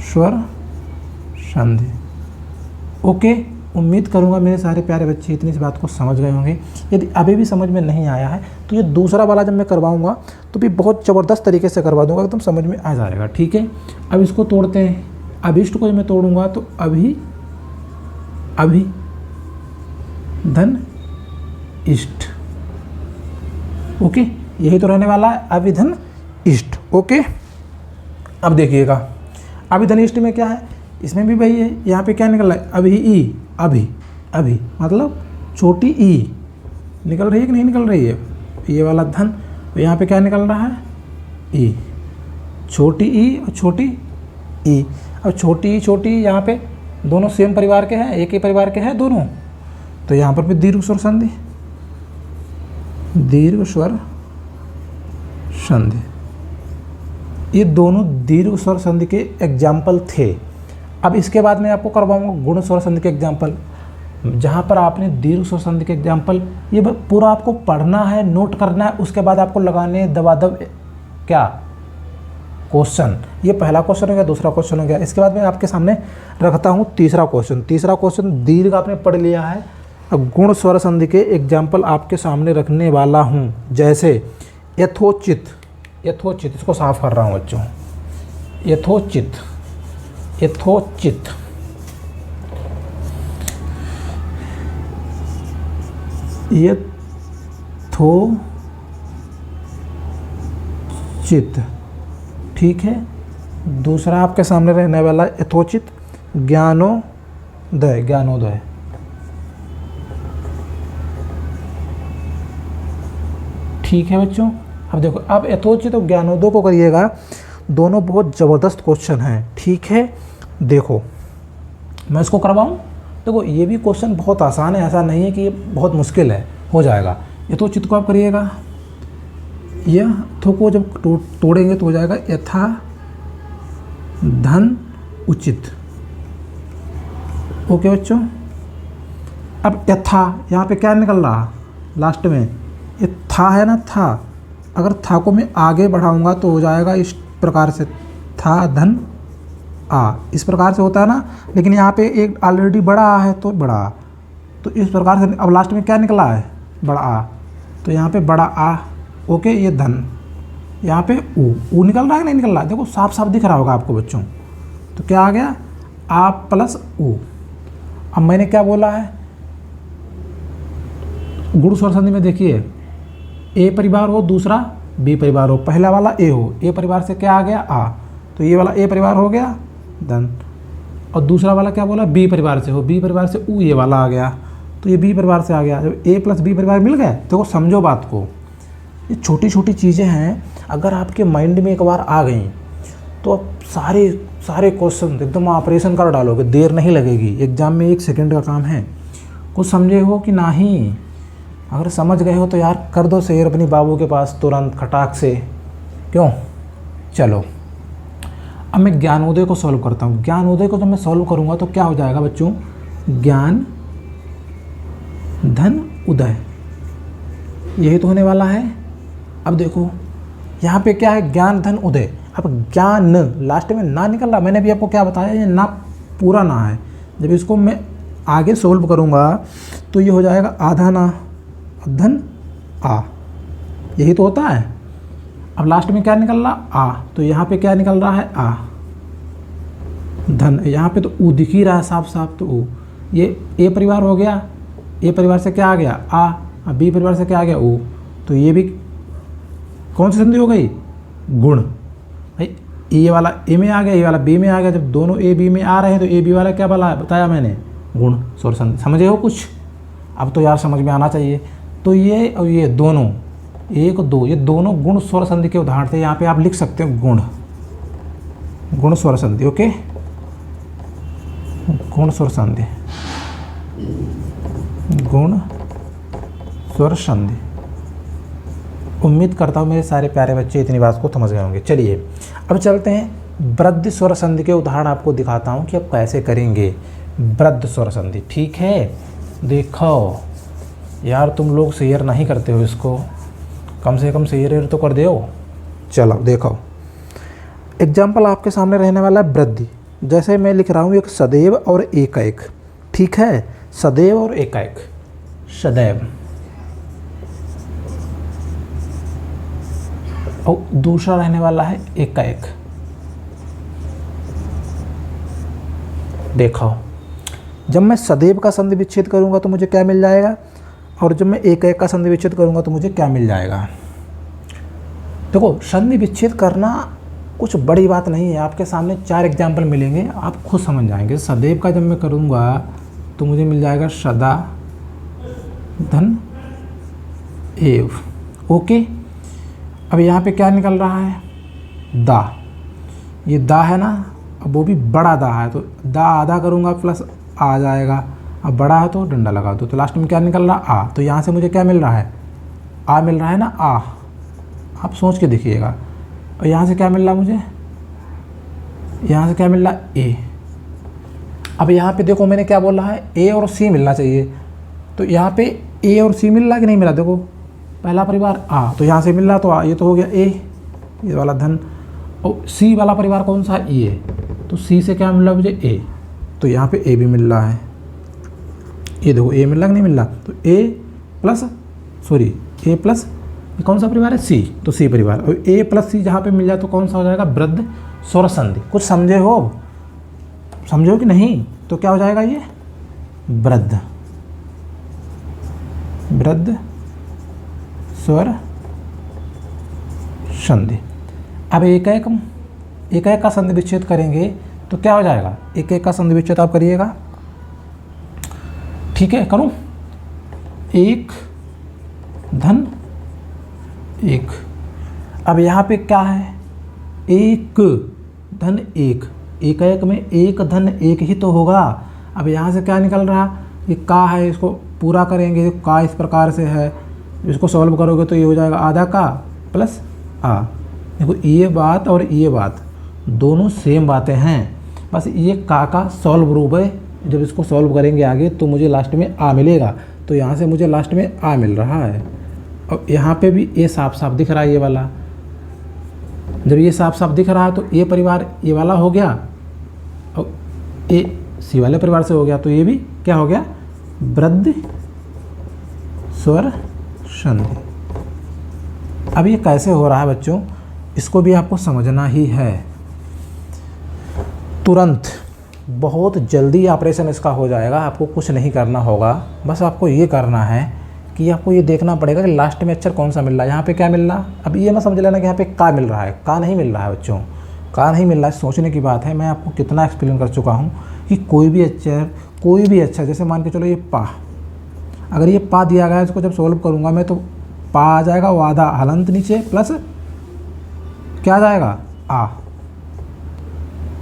Speaker 1: स्वर संधि। ओके, उम्मीद करूंगा मेरे सारे प्यारे बच्चे इतनी सी बात को समझ गए होंगे। यदि अभी भी समझ में नहीं आया है तो ये दूसरा वाला जब मैं करवाऊंगा तो भी बहुत ज़बरदस्त तरीके से करवा दूंगा, एकदम समझ में आ जाएगा, ठीक है। अब इसको तोड़ते हैं, अभीष्ट को मैं तोड़ूंगा तो अभी धन इष्ट। ओके, यही तो रहने वाला है, अभिधन इष्ट। ओके, अब देखिएगा अभिधनिष्ठ में क्या है, इसमें भी वही है। यहाँ पे क्या निकल रहा है, अभी ई, अभी मतलब छोटी ई निकल रही है कि नहीं निकल रही है, ये वाला धन। तो यहाँ पे क्या निकल रहा है, ई, छोटी ई और छोटी ई। अब छोटी ई छोटी ई यहाँ पे दोनों सेम परिवार के हैं, एक ही परिवार के हैं दोनों, तो यहाँ पर भी दीर्घ स्वर संधि, दीर्घ स्वर संधि। ये दोनों दीर्घ स्वर संधि के एग्जाम्पल थे। अब इसके बाद मैं आपको करवाऊंगा गुण स्वर संधि के एग्जाम्पल, जहाँ पर आपने दीर्घ स्वर संधि के एग्जाम्पल ये पूरा आपको पढ़ना है, नोट करना है, उसके बाद आपको लगाने दबादब क्या क्वेश्चन। ये पहला क्वेश्चन हो गया, दूसरा क्वेश्चन हो गया। इसके बाद मैं आपके सामने रखता हूँ तीसरा क्वेश्चन। तीसरा क्वेश्चन दीर्घ आपने पढ़ लिया है, अब गुण स्वर संधि के एग्जाम्पल आपके सामने रखने वाला हूँ। जैसे यथोचित, यथोचित इसको साफ कर रहा हूँ बच्चों, यथोचित, यथोचित, यथोचित, ठीक है। दूसरा आपके सामने रहने वाला यथोचित ज्ञानोदय, ज्ञानोदय, ठीक है बच्चों। अब देखो, अब यथोचित और ज्ञानोदय को करिएगा, दोनों बहुत ज़बरदस्त क्वेश्चन हैं, ठीक है। देखो मैं इसको करवाऊँ, देखो ये भी क्वेश्चन बहुत आसान है, ऐसा नहीं है कि ये बहुत मुश्किल है, हो जाएगा। यथोचित को आप करिएगा, यह थो को जब तोड़ेंगे तो हो जाएगा यथा धन उचित, ओके बच्चों। अब यथा यहाँ पे क्या निकल रहा लास्ट में, ये था है ना, था, अगर था को मैं आगे बढ़ाऊंगा तो हो जाएगा इस प्रकार से, था धन आ, इस प्रकार से होता है ना। लेकिन यहाँ पे एक ऑलरेडी बड़ा आ है तो बड़ा आ, तो इस प्रकार से। अब लास्ट में क्या निकला है, बड़ा आ, तो यहाँ पे बड़ा आ, ओके। ये धन, यहाँ पे ऊ निकल रहा है नहीं निकल रहा है, देखो साफ साफ दिख रहा होगा आपको बच्चों। तो क्या आ गया, आ प्लस ऊ। अब मैंने क्या बोला है, गुण स्वर संधि में देखिए, ए परिवार हो, दूसरा बी परिवार हो, पहला वाला ए हो, ए परिवार से क्या आ गया आ, तो ये वाला ए परिवार हो गया धन, और दूसरा वाला क्या बोला बी परिवार से हो, बी परिवार से ऊ, ये वाला आ गया, तो ये बी परिवार से आ गया। जब ए प्लस बी परिवार मिल गए, देखो समझो बात को, ये छोटी छोटी चीज़ें हैं, अगर आपके माइंड में एक बार आ गई तो आप सारे सारे क्वेश्चन एकदम ऑपरेशन कर डालोगे, देर नहीं लगेगी। एग्जाम में 1 सेकंड का काम है। कुछ समझे हो कि नहीं? अगर समझ गए हो तो यार कर दो शेयर अपनी बाबू के पास तुरंत खटाक से, क्यों। चलो अब मैं ज्ञानोदय को सॉल्व करता हूँ। ज्ञानोदय को जब मैं सॉल्व करूँगा तो क्या हो जाएगा बच्चों, ज्ञान धन उदय, यही तो होने वाला है। अब देखो यहाँ पे क्या है, ज्ञान धन उदय। अब ज्ञान लास्ट में ना निकल रहा, मैंने भी आपको क्या बताया, ये ना पूरा ना है। जब इसको मैं आगे सोल्व करूँगा तो ये हो जाएगा आधा ना धन आ, यही तो होता है। अब लास्ट में क्या निकल रहा आ, तो यहाँ पे क्या निकल रहा है आ धन, यहाँ पे तो ऊ दिख ही रहा है साफ साफ, तो ऊ, ये ए परिवार हो गया, ए परिवार से क्या आ गया आ, बी परिवार से क्या आ गया ऊ, तो ये भी कौन सी संधि हो गई, गुण। भाई ये वाला ए में आ गया, ये वाला बी में आ गया, जब दोनों ए बी में आ रहे हैं तो ए बी वाला क्या वाला बताया मैंने, गुण स्वर संधि। समझे हो कुछ? अब तो यार समझ में आना चाहिए। तो ये और ये दोनों 1 2 ये दोनों गुण स्वर संधि के उदाहरण थे। यहाँ पे आप लिख सकते हो गुण, गुण स्वर संधि, ओके, गुण स्वर संधि, गुण स्वर संधि। उम्मीद करता हूँ मेरे सारे प्यारे बच्चे इतनी बात को समझ गए होंगे। चलिए अब चलते हैं वृद्धि स्वर संधि के उदाहरण आपको दिखाता हूँ कि आप कैसे करेंगे वृद्धि स्वर संधि, ठीक है। देखो यार तुम लोग शेयर नहीं करते हो इसको, कम से कम शेयर तो कर दो। चलो देखो एग्जाम्पल आपके सामने रहने वाला है वृद्धि। जैसे मैं लिख रहा हूँ एक सदैव और एकाएक, ठीक है, सदैव और एकाएक, सदैव। और दूसरा रहने वाला है एकाएक। देखो जब मैं सदैव का संधि विच्छेद करूंगा तो मुझे क्या मिल जाएगा, और जब मैं एकाएक का संधि विच्छेद करूंगा तो मुझे क्या मिल जाएगा। देखो संधि विच्छेद करना कुछ बड़ी बात नहीं है, आपके सामने 4 एग्जाम्पल मिलेंगे, आप खुद समझ जाएंगे। सदैव का जब मैं करूंगा तो मुझे मिल जाएगा सदा धन एव, ओके। अब यहाँ पे क्या निकल रहा है, दा, ये दा है ना, अब वो भी बड़ा दा है तो दा आधा करूँगा प्लस आ जाएगा, अब बड़ा है तो डंडा लगा दो, तो लास्ट में क्या निकल रहा आ, तो यहाँ से मुझे क्या मिल रहा है, आ मिल रहा है ना, आप सोच के देखिएगा। और यहाँ से क्या मिल रहा मुझे, यहाँ से क्या मिल रहा ए। अब यहाँ पे देखो मैंने क्या बोला है, ए और सी मिलना चाहिए। तो यहाँ पे ए और सी मिल रहा कि नहीं मिला, देखो पहला परिवार आ, तो यहाँ से मिल रहा, तो आ ये तो हो गया ए, ये वाला धन। और सी वाला परिवार कौन सा, ये, तो सी से क्या मिल रहा मुझे ए, तो यहाँ पे ए भी मिल रहा है। ये देखो ए मिल रहा कि नहीं मिल रहा, तो ए प्लस कौन सा परिवार है, सी, तो सी परिवार। और ए प्लस सी जहाँ पे मिल जाए तो कौन सा हो जाएगा, वृद्ध स्वर संधि। कुछ समझो कि नहीं, तो क्या हो जाएगा ये वृद्ध स्वर संधि। अब एक एक का संधि विच्छेद करेंगे तो क्या हो जाएगा, एक एक का संधि विच्छेद आप करिएगा, ठीक है, करूं, एक धन एक। अब यहाँ पे क्या है, एक धन एक, एक एक में एक धन एक ही तो होगा। अब यहाँ से क्या निकल रहा, ये का है, इसको पूरा करेंगे, का इस प्रकार से है, इसको सॉल्व करोगे तो ये हो जाएगा आधा का प्लस आ। देखो ये बात और ये बात दोनों सेम बातें हैं, बस ये का सॉल्व रूप है। जब इसको सॉल्व करेंगे आगे तो मुझे लास्ट में आ मिलेगा, तो यहाँ से मुझे लास्ट में आ मिल रहा है। और यहाँ पे भी ए साफ साफ दिख रहा है, ये वाला, जब ये साफ साफ दिख रहा है तो ये परिवार ये वाला हो गया और ए सी वाले परिवार से हो गया, तो ये भी क्या हो गया, वृद्ध स्वर संधि। अब ये कैसे हो रहा है बच्चों, इसको भी आपको समझना ही है। तुरंत बहुत जल्दी ऑपरेशन इसका हो जाएगा, आपको कुछ नहीं करना होगा, बस आपको ये करना है कि आपको ये देखना पड़ेगा कि लास्ट में अक्षर कौन सा मिल रहा है। यहाँ पे क्या मिल रहा, अब ये मत समझ लेना कि यहाँ पे का मिल रहा है, का नहीं मिल रहा है बच्चों, का नहीं मिल रहा है, सोचने की बात है। मैं आपको कितना एक्सप्लेन कर चुका हूँ कि कोई भी अक्षर जैसे मान के चलो ये पा, अगर ये पा दिया गया है, इसको जब सोल्व करूँगा मैं तो पा आ जाएगा, वो आधा हलंत नीचे प्लस क्या आ जाएगा आ।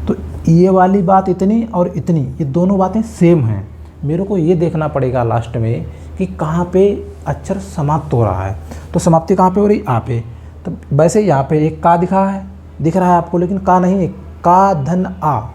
Speaker 1: तो ये वाली बात इतनी और इतनी, ये दोनों बातें सेम हैं। मेरे को ये देखना पड़ेगा लास्ट में कि कहाँ पे अक्षर समाप्त हो रहा है, तो समाप्ति कहाँ पे हो रही, आ पे। तो वैसे यहाँ पे एक का दिख रहा है आपको, लेकिन का नहीं है, का धन आ,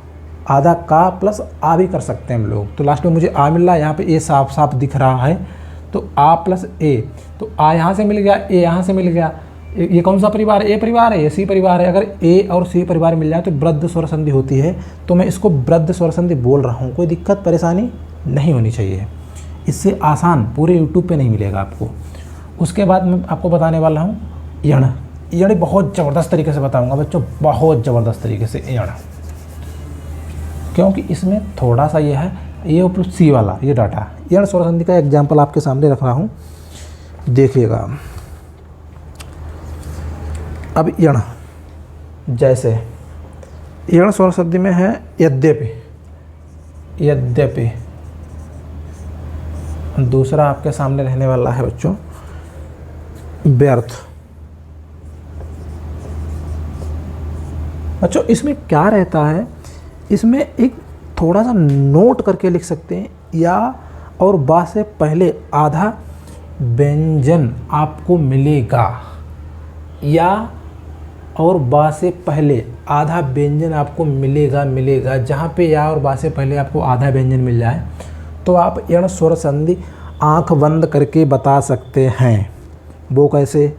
Speaker 1: आधा का प्लस आ भी कर सकते हैं हम लोग। तो लास्ट में मुझे आ मिल रहा है, यहाँ पे ए साफ साफ दिख रहा है, तो आ प्लस ए, तो आ यहाँ से मिल गया, ए यहाँ से मिल गया। ये कौन सा परिवार है, ए परिवार है, ये सी परिवार है। अगर ए और सी परिवार मिल जाए तो वृद्ध स्वर संधि होती है, तो मैं इसको वृद्ध स्वर संधि बोल रहा हूँ। कोई दिक्कत परेशानी नहीं होनी चाहिए, इससे आसान पूरे यूट्यूब पे नहीं मिलेगा आपको। उसके बाद मैं आपको बताने वाला हूँ यण। यण बहुत ज़बरदस्त तरीके से बताऊँगा बच्चों, बहुत ज़बरदस्त तरीके से यण, क्योंकि इसमें थोड़ा सा ये है, ये प्लस सी वाला ये डाटा। यण स्वर संधि का एग्जाम्पल आपके सामने रख रहा हूँ, देखिएगा। अब यण, जैसे यण स्वर संधि में है यद्यपि, दूसरा आपके सामने रहने वाला है बच्चों व्यर्थ। बच्चों इसमें क्या रहता है, इसमें एक थोड़ा सा नोट करके लिख सकते हैं, या और बा से पहले आधा व्यंजन आपको मिलेगा, या और बा से पहले आधा व्यंजन आपको मिलेगा। जहाँ पे या और बा से पहले आपको आधा व्यंजन मिल जाए तो आप यण स्वर संधि आँख बंद करके बता सकते हैं। वो कैसे,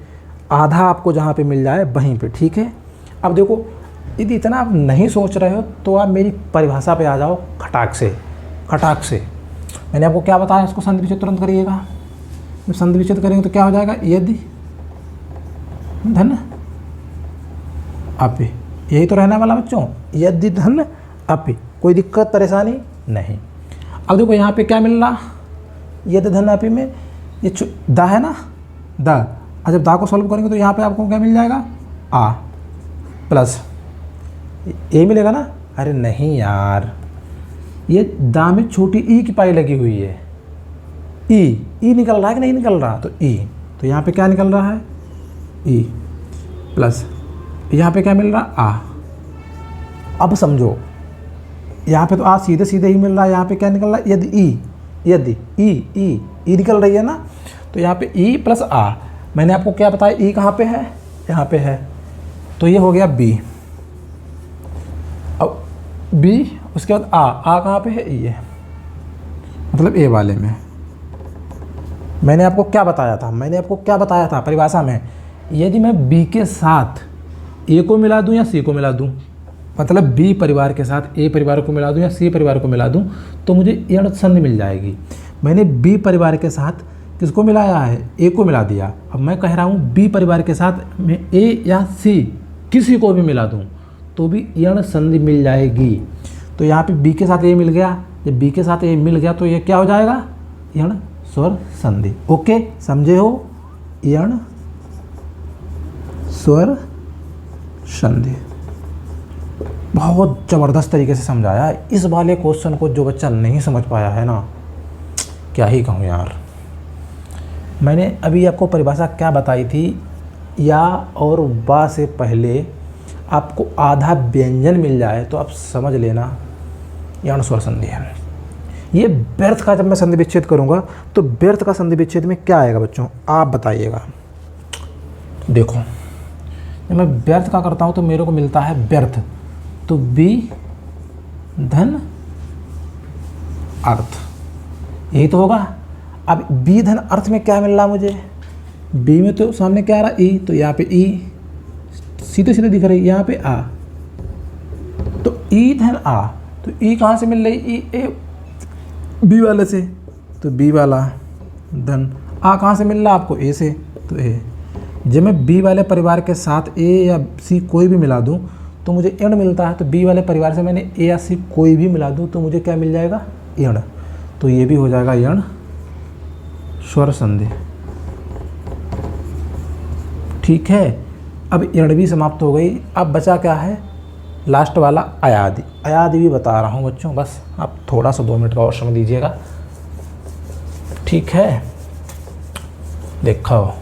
Speaker 1: आधा आपको जहाँ पे मिल जाए वहीं पे, ठीक है। अब देखो यदि इतना आप नहीं सोच रहे हो तो आप मेरी परिभाषा पे आ जाओ खटाक से। मैंने आपको क्या बताया, इसको संधि विच्छेद तुरंत करिएगा। जब संधि विच्छेद करेंगे तो क्या हो जाएगा, यदि धन अपि, यही तो रहने वाला बच्चों, यदि धन अपि, कोई दिक्कत परेशानी नहीं। अब देखो यहाँ पे क्या मिल रहा, यदि धन अपि में ये दा है ना, दा, और जब दा को सॉल्व करेंगे तो यहाँ पे आपको क्या मिल जाएगा, आ प्लस ये मिलेगा ना। अरे नहीं यार, ये दा में छोटी ई की पाई लगी हुई है, ई निकल रहा है कि नहीं निकल रहा, तो ई, तो यहाँ पे क्या निकल रहा है, ई प्लस यहाँ पे क्या मिल रहा, आ। अब समझो यहाँ पे तो आ सीधे ही मिल रहा है, यहाँ पे क्या निकल रहा है, यदि ई निकल रही है ना, तो यहाँ पे ई प्लस आ। मैंने आपको क्या बताया, ई कहाँ पे है, यहाँ पे है, तो ये हो गया बी। अब बी, उसके बाद आ कहाँ पे है, ये मतलब ए वाले में। मैंने आपको क्या बताया था परिभाषा में, यदि मैं बी के साथ ए को मिला दूं या सी को मिला दूं, मतलब बी परिवार के साथ ए परिवार को मिला दूं या सी परिवार को मिला दूं, तो मुझे यण संधि मिल जाएगी। मैंने बी परिवार के साथ किसको मिलाया है, ए को मिला दिया। अब मैं कह रहा हूँ बी परिवार के साथ मैं ए या सी किसी को भी मिला दूँ तो भी यण संधि मिल जाएगी। तो यहाँ पे बी के साथ ए मिल गया, जब बी के साथ ए मिल गया तो ये क्या हो जाएगा, यण स्वर संधि। ओके, समझे हो, यण स्वर संधि। बहुत ज़बरदस्त तरीके से समझाया। इस वाले क्वेश्चन को जो बच्चा नहीं समझ पाया है ना, क्या ही कहूँ यार। मैंने अभी आपको परिभाषा क्या बताई थी, या और वा से पहले आपको आधा व्यंजन मिल जाए तो आप समझ लेना यण स्वर संधि है। ये व्यर्थ का जब मैं संधि विच्छेद करूँगा तो व्यर्थ का संधि विच्छेद में क्या आएगा बच्चों, आप बताइएगा। देखो, जब मैं व्यर्थ का करता हूँ तो मेरे को मिलता है व्यर्थ, तो बी धन अर्थ, यही तो होगा। अब बी धन अर्थ में क्या मिल रहा मुझे, बी में तो सामने क्या आ रहा, ई, तो यहाँ पे ई सीधे सीधे दिख रही, यहाँ पे आ, तो ई धन आ, तो ई कहाँ से मिल रही, ई ए बी वाले से, तो बी वाला धन आ कहाँ से मिल रहा आपको, ए से, तो ए। जब मैं बी वाले परिवार के साथ ए या सी कोई भी मिला दूं तो मुझे यण मिलता है। तो बी वाले परिवार से मैंने ए या सी कोई भी मिला दूं तो मुझे क्या मिल जाएगा, यण। तो ये भी हो जाएगा यण स्वर संधि। ठीक है, अब यण भी समाप्त हो गई। अब बचा क्या है, लास्ट वाला अयादि। अयादि भी बता रहा हूँ बच्चों, बस आप थोड़ा सा 2 मिनट का और समय दीजिएगा। ठीक है, देखो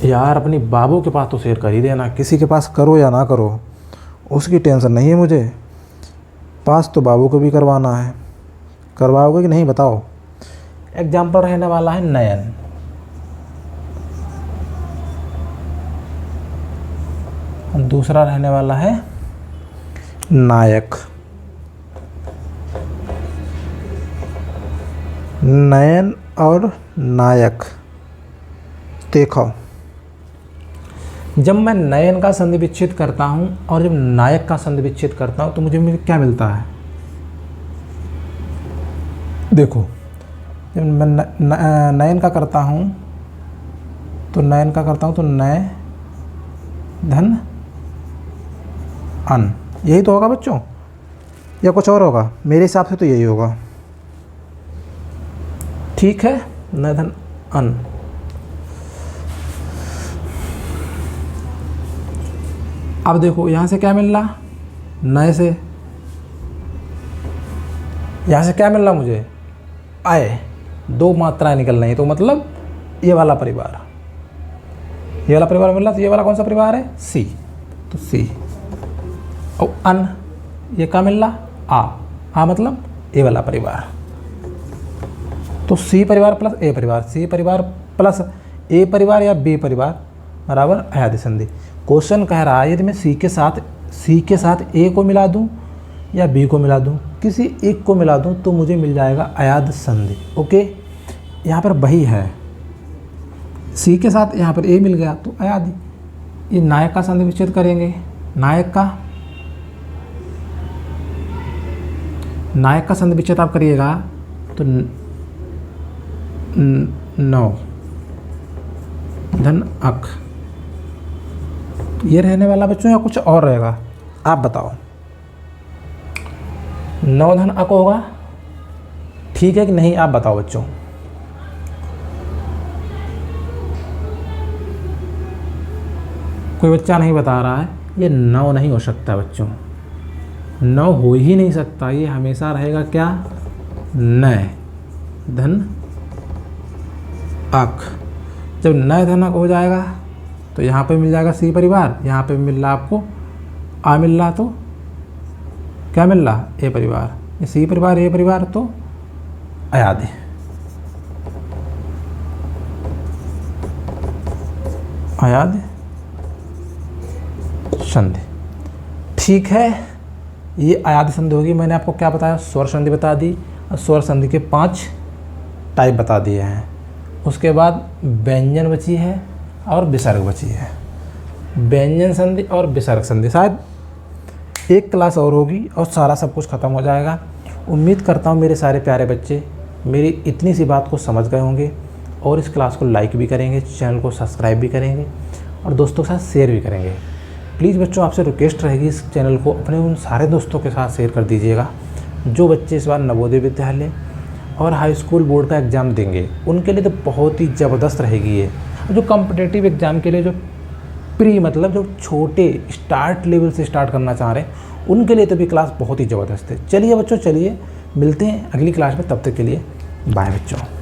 Speaker 1: यार, अपनी बाबू के पास तो शेयर कर ही देना, किसी के पास करो या ना करो उसकी टेंशन नहीं है मुझे, पास तो बाबू को भी करवाना है। करवाओगे कि नहीं बताओ। एग्जाम्पल रहने वाला है नयन। दूसरा रहने वाला है नायक। नयन और नायक। देखो, जब मैं नयन का संधि विच्छेद करता हूं और जब नायक का संधि विच्छेद करता हूं तो मुझे क्या मिलता है, देखो, जब मैं नयन का करता हूं तो नय धन अन, यही तो होगा बच्चों, या कुछ और होगा, मेरे हिसाब से तो यही होगा। ठीक है, नय धन अन। अब देखो यहाँ से क्या मिल रहा, नए से, यहाँ से क्या मिल रहा मुझे, आए, 2 मात्राएं निकल रही, तो मतलब ये वाला परिवार, ये वाला परिवार मिल रहा। तो ये वाला कौन सा परिवार है, सी, तो सी। और अन, ये क्या मिल रहा, आ मतलब ए वाला परिवार। तो सी परिवार प्लस ए परिवार, सी परिवार प्लस ए परिवार या बी परिवार बराबर अयादि संधि। क्वेश्चन कह रहा है यदि मैं सी के साथ ए को मिला दूं या बी को मिला दूं, किसी एक को मिला दूं तो मुझे मिल जाएगा अयादि संधि। ओके, यहाँ पर वही है, सी के साथ यहाँ पर ए मिल गया तो अयादि। ये नायक का संधि विच्छेद करेंगे, नायक का संधि विच्छेद आप करिएगा तो 9 धन अक, ये रहने वाला बच्चों या कुछ और रहेगा, आप बताओ। 9 धन अक होगा, ठीक है कि नहीं, आप बताओ बच्चों। कोई बच्चा नहीं बता रहा है, ये 9 नहीं हो सकता बच्चों, 9 हो ही नहीं सकता, ये हमेशा रहेगा क्या, नय धन अक। जब नय धन अक हो जाएगा तो यहाँ पे मिल जाएगा सी परिवार, यहाँ पे मिल रहा आपको आ मिल रहा, तो क्या मिल रहा, ए परिवार, ये सी परिवार ए परिवार, तो अयाद संधि। ठीक है, ये अयाद संधि होगी। मैंने आपको क्या बताया, स्वर संधि बता दी और स्वर संधि के 5 टाइप बता दिए हैं। उसके बाद व्यंजन बची है और विसर्ग बची है। व्यंजन संधि और विसर्ग संधि, शायद एक क्लास और होगी और सारा सब कुछ ख़त्म हो जाएगा। उम्मीद करता हूँ मेरे सारे प्यारे बच्चे मेरी इतनी सी बात को समझ गए होंगे और इस क्लास को लाइक भी करेंगे, चैनल को सब्सक्राइब भी करेंगे और दोस्तों के साथ शेयर भी करेंगे। प्लीज़ बच्चों, आपसे रिक्वेस्ट रहेगी इस चैनल को अपने उन सारे दोस्तों के साथ शेयर कर दीजिएगा जो बच्चे इस बार नवोदय विद्यालय और हाई स्कूल बोर्ड का एग्ज़ाम देंगे। उनके लिए तो बहुत ही ज़बरदस्त रहेगी ये। जो कॉम्पिटिटिव एग्ज़ाम के लिए जो प्री मतलब जो छोटे स्टार्ट लेवल से स्टार्ट करना चाह रहे हैं उनके लिए तो भी क्लास बहुत ही ज़बरदस्त है। चलिए बच्चों, चलिए मिलते हैं अगली क्लास में। तब तक के लिए बाय बच्चों।